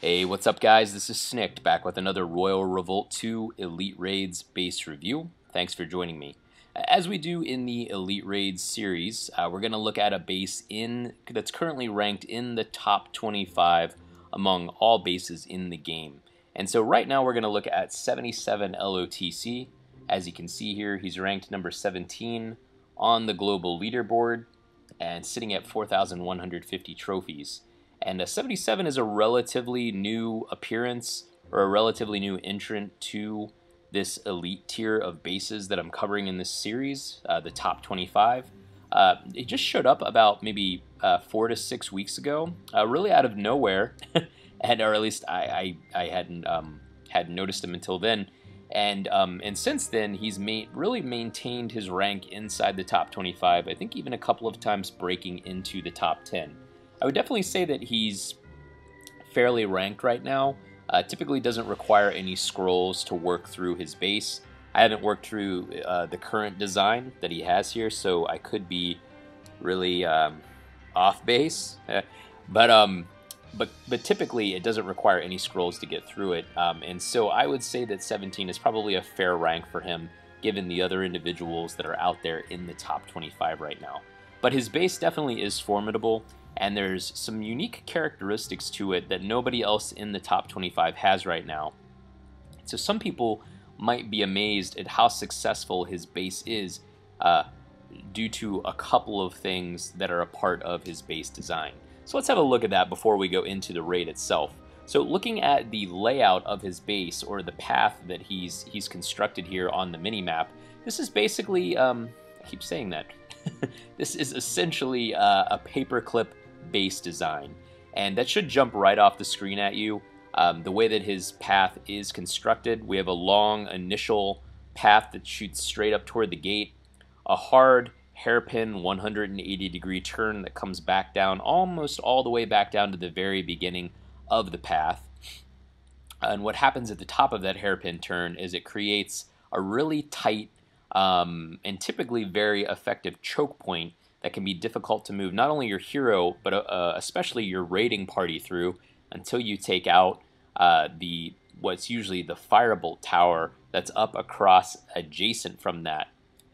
Hey, what's up guys? This is Snicked back with another Royal Revolt 2 Elite Raids base review. Thanks for joining me. As we do in the Elite Raids series, we're going to look at a base that's currently ranked in the top 25 among all bases in the game. And so right now we're going to look at 77 LOTC. As you can see here, he's ranked number 17 on the global leaderboard and sitting at 4,150 trophies. And 77 is a relatively new appearance, or a relatively new entrant to this elite tier of bases that I'm covering in this series, the top 25. It just showed up about maybe 4 to 6 weeks ago, really out of nowhere, and or at least I hadn't noticed him until then. And since then, he's really maintained his rank inside the top 25. I think even a couple of times breaking into the top 10. I would definitely say that he's fairly ranked right now. Typically doesn't require any scrolls to work through his base. I haven't worked through the current design that he has here, so I could be really off base. But typically it doesn't require any scrolls to get through it. And so I would say that 17 is probably a fair rank for him, given the other individuals that are out there in the top 25 right now. But his base definitely is formidable. And there's some unique characteristics to it that nobody else in the top 25 has right now. So some people might be amazed at how successful his base is due to a couple of things that are a part of his base design. So let's have a look at that before we go into the raid itself. So looking at the layout of his base, or the path that he's constructed here on the mini-map, this is basically, I keep saying that, this is essentially a paperclip base design, and that should jump right off the screen at you. The way that his path is constructed, we have a long initial path that shoots straight up toward the gate, a hard hairpin 180-degree turn that comes back down almost all the way back down to the very beginning of the path. And what happens at the top of that hairpin turn is it creates a really tight and typically very effective choke point that can be difficult to move not only your hero, but especially your raiding party through until you take out what's usually the firebolt tower that's up across adjacent from that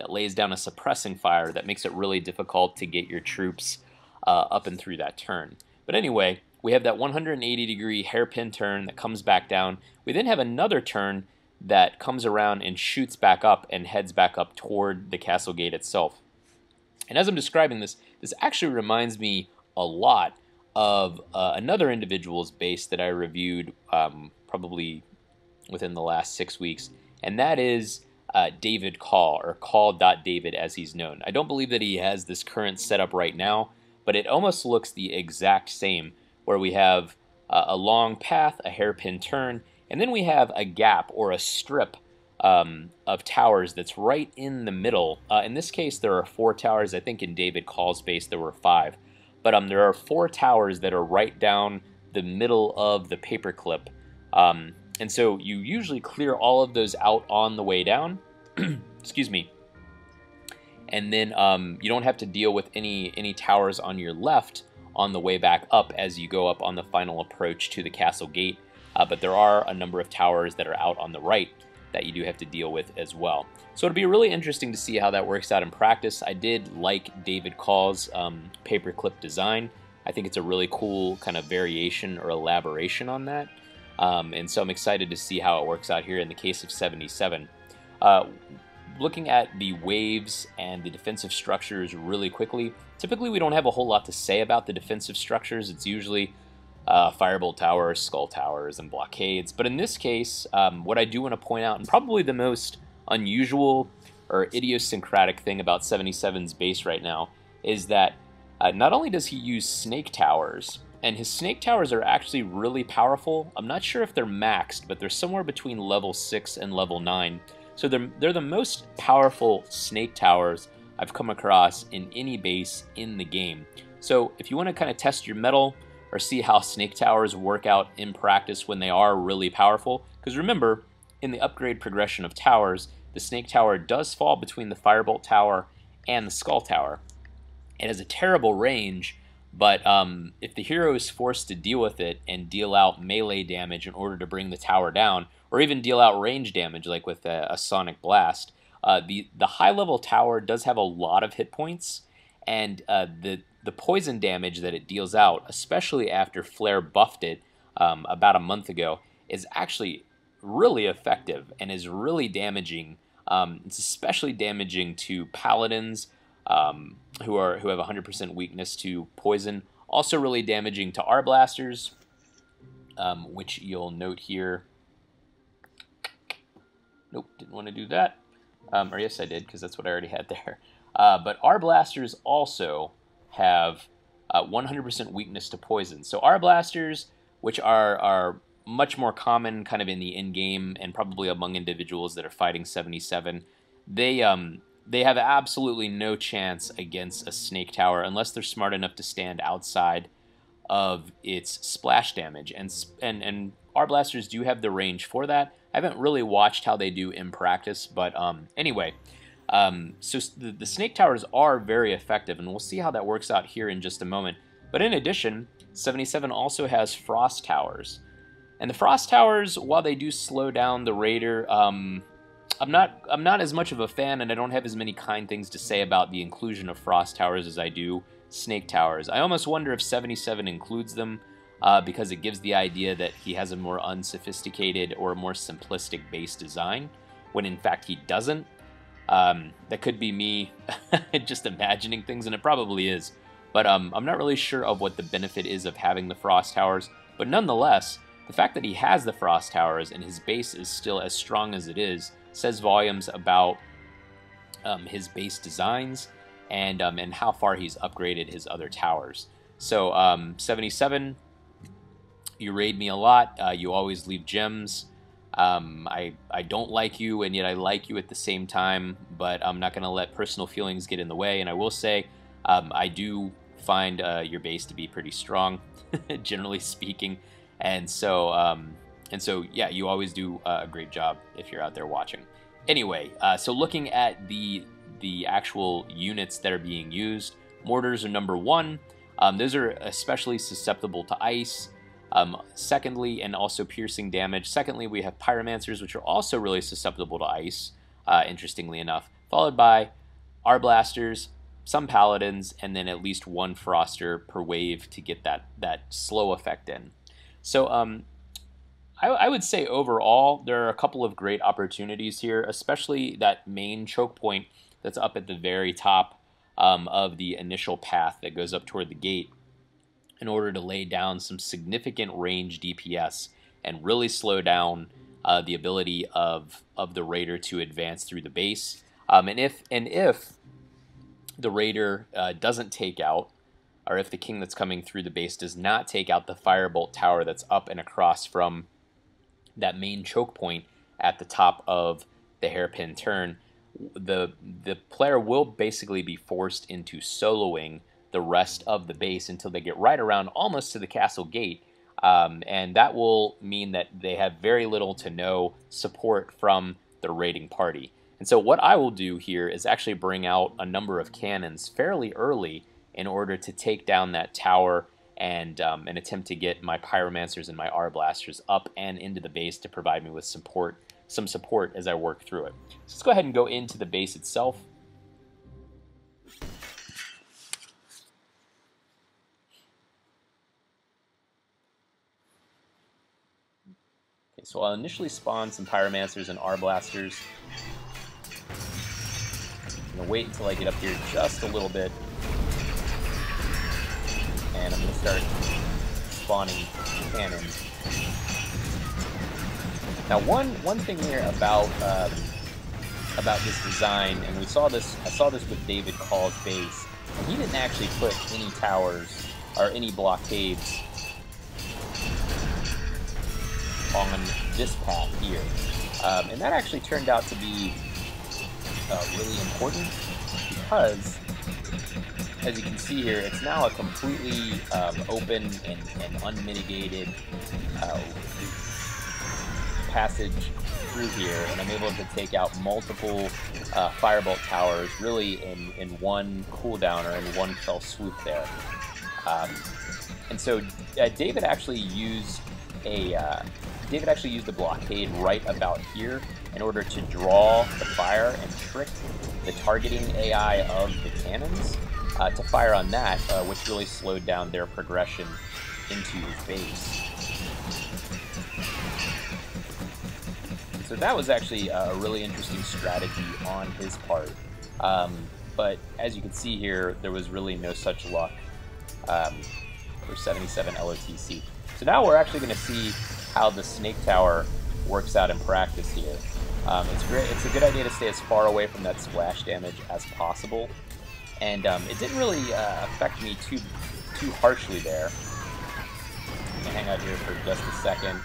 lays down a suppressing fire that makes it really difficult to get your troops up and through that turn. But anyway, we have that 180-degree hairpin turn that comes back down. We then have another turn that comes around and shoots back up and heads back up toward the castle gate itself. And as I'm describing this, this actually reminds me a lot of another individual's base that I reviewed probably within the last 6 weeks, and that is David Call, or Call.David as he's known. I don't believe that he has this current setup right now, but it almost looks the exact same, where we have a long path, a hairpin turn, and then we have a gap or a strip of towers that's right in the middle. In this case, there are 4 towers. I think in David Call's base there were 5. But there are 4 towers that are right down the middle of the paperclip. And so you usually clear all of those out on the way down. Excuse me. And then you don't have to deal with any towers on your left on the way back up as you go up on the final approach to the castle gate. But there are a number of towers that are out on the right that you do have to deal with as well. So it'll be really interesting to see how that works out in practice. I did like David Call's paperclip design. I think it's a really cool kind of variation or elaboration on that. And so I'm excited to see how it works out here in the case of 77. Looking at the waves and the defensive structures really quickly, typically we don't have a whole lot to say about the defensive structures. It's usually firebolt towers, skull towers, and blockades. But in this case, what I do want to point out, and probably the most unusual or idiosyncratic thing about 77's base right now, is that not only does he use snake towers, and his snake towers are actually really powerful. I'm not sure if they're maxed, but they're somewhere between level 6 and level 9. So they're the most powerful snake towers I've come across in any base in the game. So if you want to kind of test your mettle, or see how snake towers work out in practice when they are really powerful. Because remember, in the upgrade progression of towers, the snake tower does fall between the firebolt tower and the skull tower. It has a terrible range, But if the hero is forced to deal with it and deal out melee damage in order to bring the tower down, or even deal out range damage like with a Sonic Blast, the high-level tower does have a lot of hit points, and the poison damage that it deals out, especially after Flare buffed it about a month ago, is actually really effective and is really damaging. It's especially damaging to paladins who have 100% weakness to poison. Also really damaging to R-blasters, which you'll note here. Nope, didn't want to do that. Or yes, I did, because that's what I already had there. But R-blasters also have 100% weakness to poison. So R-blasters, which are much more common kind of in the in-game and probably among individuals that are fighting 77, they have absolutely no chance against a Snake Tower unless they're smart enough to stand outside of its splash damage. And R-blasters do have the range for that. I haven't really watched how they do in practice, but anyway, so the Snake Towers are very effective, and we'll see how that works out here in just a moment. But in addition, 77 also has Frost Towers. And the Frost Towers, while they do slow down the Raider, I'm not as much of a fan, and I don't have as many kind things to say about the inclusion of Frost Towers as I do Snake Towers. I almost wonder if 77 includes them because it gives the idea that he has a more unsophisticated or a more simplistic base design, when in fact he doesn't. That could be me just imagining things, and it probably is. But I'm not really sure of what the benefit is of having the Frost Towers. But nonetheless, the fact that he has the Frost Towers and his base is still as strong as it is says volumes about his base designs and how far he's upgraded his other towers. So 77, you raid me a lot. You always leave gems. I don't like you, and yet I like you at the same time, but I'm not going to let personal feelings get in the way. And I will say, I do find your base to be pretty strong, generally speaking. And so, yeah, you always do a great job if you're out there watching. Anyway, so looking at the actual units that are being used, mortars are number 1. Those are especially susceptible to ice. Secondly, and also piercing damage. Secondly, we have pyromancers, which are also really susceptible to ice, interestingly enough, followed by R-blasters, some paladins, and then at least one froster per wave to get that slow effect in. So I would say overall there are a couple of great opportunities here, especially that main choke point that's up at the very top of the initial path that goes up toward the gate, in order to lay down some significant range DPS and really slow down the ability of the Raider to advance through the base. And if the Raider doesn't take out, or if the king that's coming through the base does not take out the Firebolt Tower that's up and across from that main choke point at the top of the hairpin turn, the player will basically be forced into soloing the rest of the base until they get right around almost to the castle gate, and that will mean that they have very little to no support from the raiding party. And so what I will do here is actually bring out a number of cannons fairly early in order to take down that tower and attempt to get my pyromancers and my R-blasters up and into the base to provide me with some support as I work through it. So let's go ahead and go into the base itself. Okay, so I'll initially spawn some pyromancers and R-blasters. I'm going to wait until I get up here just a little bit, and I'm going to start spawning cannons. Now, one thing here about this design, and I saw this with David Call's base, and he didn't actually put any towers or any blockades on this path here, and that actually turned out to be really important, because as you can see here, it's now a completely open and unmitigated passage through here, and I'm able to take out multiple Firebolt towers really in one cooldown or in one fell swoop there. Um, and so David actually used a blockade right about here in order to draw the fire and trick the targeting AI of the cannons to fire on that, which really slowed down their progression into his base. So that was actually a really interesting strategy on his part. But as you can see here, there was really no such luck for 77 LOTC. So now we're actually going to see how the Snake Tower works out in practice here. It's great. It's a good idea to stay as far away from that splash damage as possible. And it didn't really affect me too harshly there. I'm going to hang out here for just a second,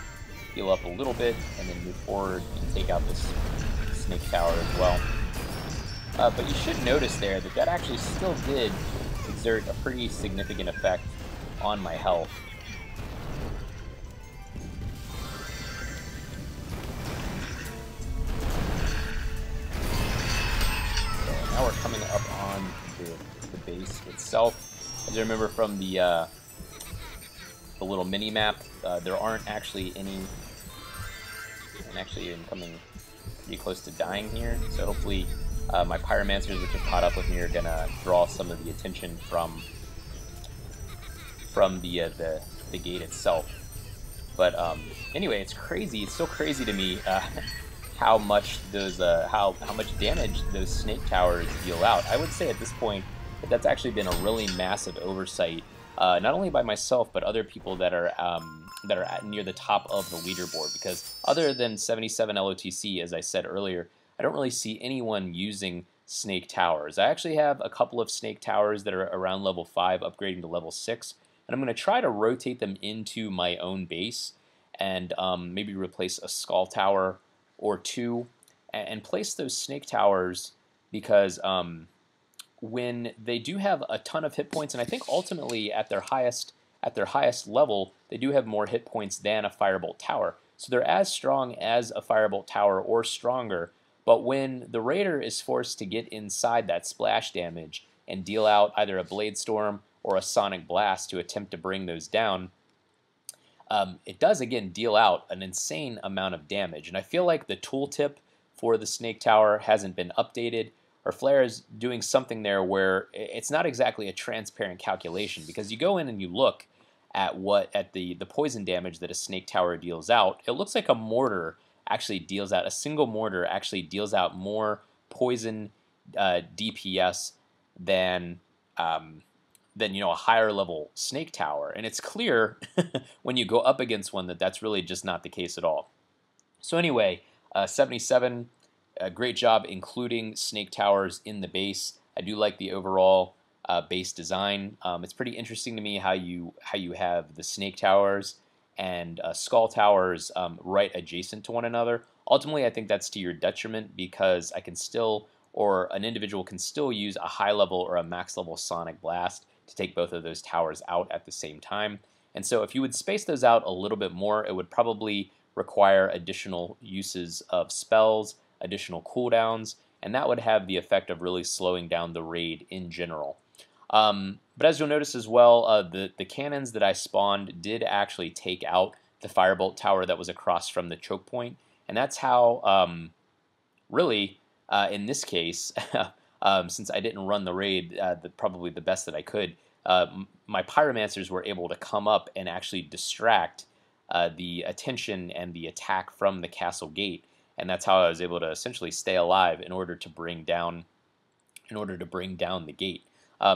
heal up a little bit, and then move forward and take out this Snake Tower as well. But you should notice there that that actually still did exert a pretty significant effect on my health. So now we're coming up on the base itself. As you remember from the little mini map, there aren't actually any. And actually, I'm coming pretty close to dying here. So hopefully, my pyromancers, which have caught up with me, are gonna draw some of the attention from the gate itself. But anyway, it's crazy. It's so crazy to me how much those how much damage those snake towers deal out. I would say at this point that that's actually been a really massive oversight, not only by myself but other people that are near the top of the leaderboard. Because other than 77 LOTC, as I said earlier, I don't really see anyone using snake towers. I actually have a couple of snake towers that are around level 5, upgrading to level 6. And I'm going to try to rotate them into my own base and maybe replace a skull tower or two and place those snake towers because when they do have a ton of hit points, and I think ultimately at their highest level, they do have more hit points than a firebolt tower. So they're as strong as a firebolt tower or stronger, but when the raider is forced to get inside that splash damage and deal out either a blade storm or a sonic blast to attempt to bring those down, it does again deal out an insane amount of damage. And I feel like the tooltip for the snake tower hasn't been updated, or Flare is doing something there where it's not exactly a transparent calculation, because you go in and you look at the poison damage that a snake tower deals out. It looks like a mortar actually deals out, a single mortar actually deals out more poison DPS than a higher level snake tower. And it's clear when you go up against one that that's really just not the case at all. So anyway, 77, great job including snake towers in the base. I do like the overall base design. It's pretty interesting to me how you have the snake towers and skull towers right adjacent to one another. Ultimately, I think that's to your detriment, because I can still, or an individual can still use a high level or a max level sonic blast to take both of those towers out at the same time. And so if you would space those out a little bit more, it would probably require additional uses of spells, additional cooldowns, and that would have the effect of really slowing down the raid in general. But as you'll notice as well, the cannons that I spawned did actually take out the firebolt tower that was across from the choke point, and that's how, really, in this case, since I didn't run the raid probably the best that I could, my pyromancers were able to come up and actually distract the attention and the attack from the castle gate, and that's how I was able to essentially stay alive in order to bring down the gate.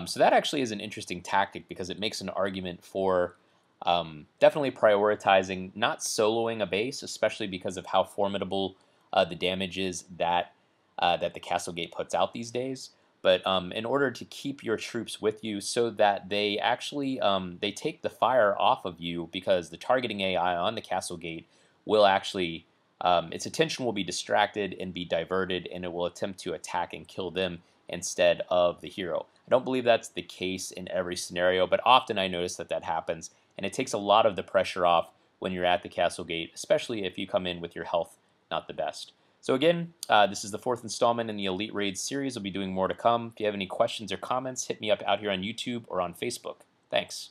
So that actually is an interesting tactic, because it makes an argument for definitely prioritizing not soloing a base, especially because of how formidable the damage is that the castle gate puts out these days. But in order to keep your troops with you so that they actually they take the fire off of you, because the targeting AI on the castle gate will actually, its attention will be distracted and be diverted, and it will attempt to attack and kill them instead of the hero. I don't believe that's the case in every scenario, but often I notice that happens, and it takes a lot of the pressure off when you're at the castle gate, especially if you come in with your health not the best. So again, this is the 4th installment in the Elite Raid series. We'll be doing more to come. If you have any questions or comments, hit me up out here on YouTube or on Facebook. Thanks.